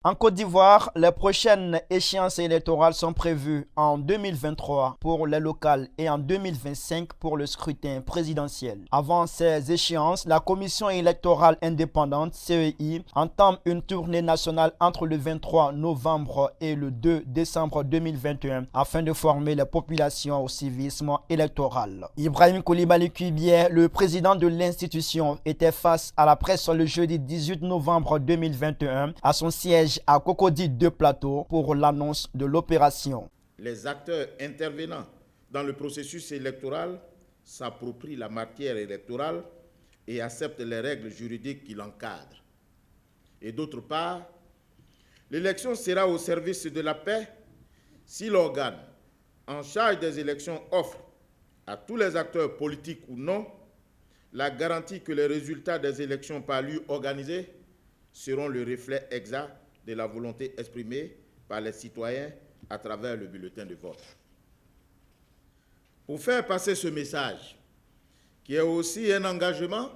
En Côte d'Ivoire, les prochaines échéances électorales sont prévues en 2023 pour les locales et en 2025 pour le scrutin présidentiel. Avant ces échéances, la Commission électorale indépendante (CEI) entame une tournée nationale entre le 23 novembre et le 2 décembre 2021 afin de former les populations au civisme électoral. Ibrahim Coulibaly Kuibié, le président de l'institution, était face à la presse le jeudi 18 novembre 2021 à son siège à Cocody 2 Plateau pour l'annonce de l'opération. Les acteurs intervenant dans le processus électoral s'approprient la matière électorale et acceptent les règles juridiques qui l'encadrent. Et d'autre part, l'élection sera au service de la paix si l'organe en charge des élections offre à tous les acteurs politiques ou non la garantie que les résultats des élections par lui organisées seront le reflet exact de la volonté exprimée par les citoyens à travers le bulletin de vote. Pour faire passer ce message, qui est aussi un engagement,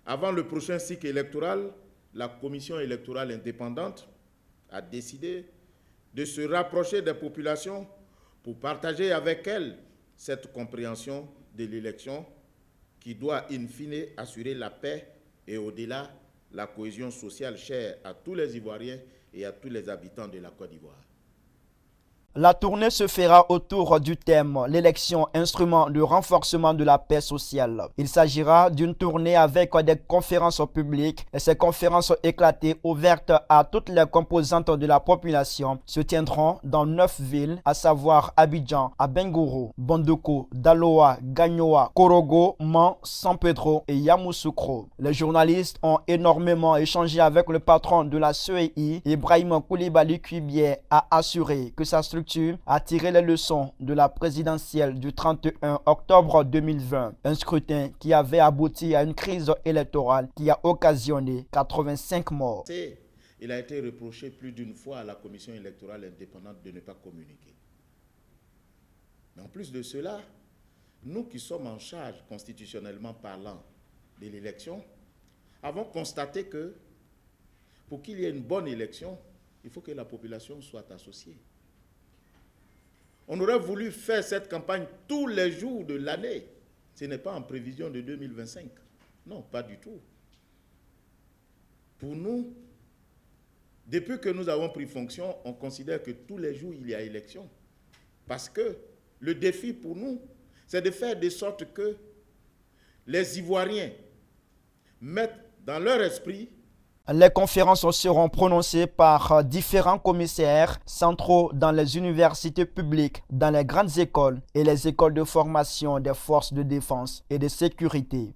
avant le prochain cycle électoral, la Commission électorale indépendante a décidé de se rapprocher des populations pour partager avec elles cette compréhension de l'élection qui doit in fine assurer la paix et au-delà la cohésion sociale chère à tous les Ivoiriens et à tous les habitants de la Côte d'Ivoire. La tournée se fera autour du thème « L'élection, instrument de renforcement de la paix sociale ». Il s'agira d'une tournée avec des conférences publiques et ces conférences éclatées ouvertes à toutes les composantes de la population se tiendront dans 9 villes, à savoir Abidjan, Abengourou, Bondoukou, Daloa, Gagnoa, Korogo, Man, San Pedro et Yamoussoukro. Les journalistes ont énormément échangé avec le patron de la CEI, Ibrahim Coulibaly Kuibié, a assuré que sa structure a tiré les leçons de la présidentielle du 31 octobre 2020, un scrutin qui avait abouti à une crise électorale qui a occasionné 85 morts. Il a été reproché plus d'une fois à la Commission électorale indépendante de ne pas communiquer. Mais en plus de cela, nous qui sommes en charge, constitutionnellement parlant, de l'élection, avons constaté que pour qu'il y ait une bonne élection, il faut que la population soit associée. On aurait voulu faire cette campagne tous les jours de l'année. Ce n'est pas en prévision de 2025. Non, pas du tout. Pour nous, depuis que nous avons pris fonction, on considère que tous les jours, il y a élection. Parce que le défi pour nous, c'est de faire de sorte que les Ivoiriens mettent dans leur esprit. Les conférences seront prononcées par différents commissaires centraux dans les universités publiques, dans les grandes écoles et les écoles de formation des forces de défense et de sécurité.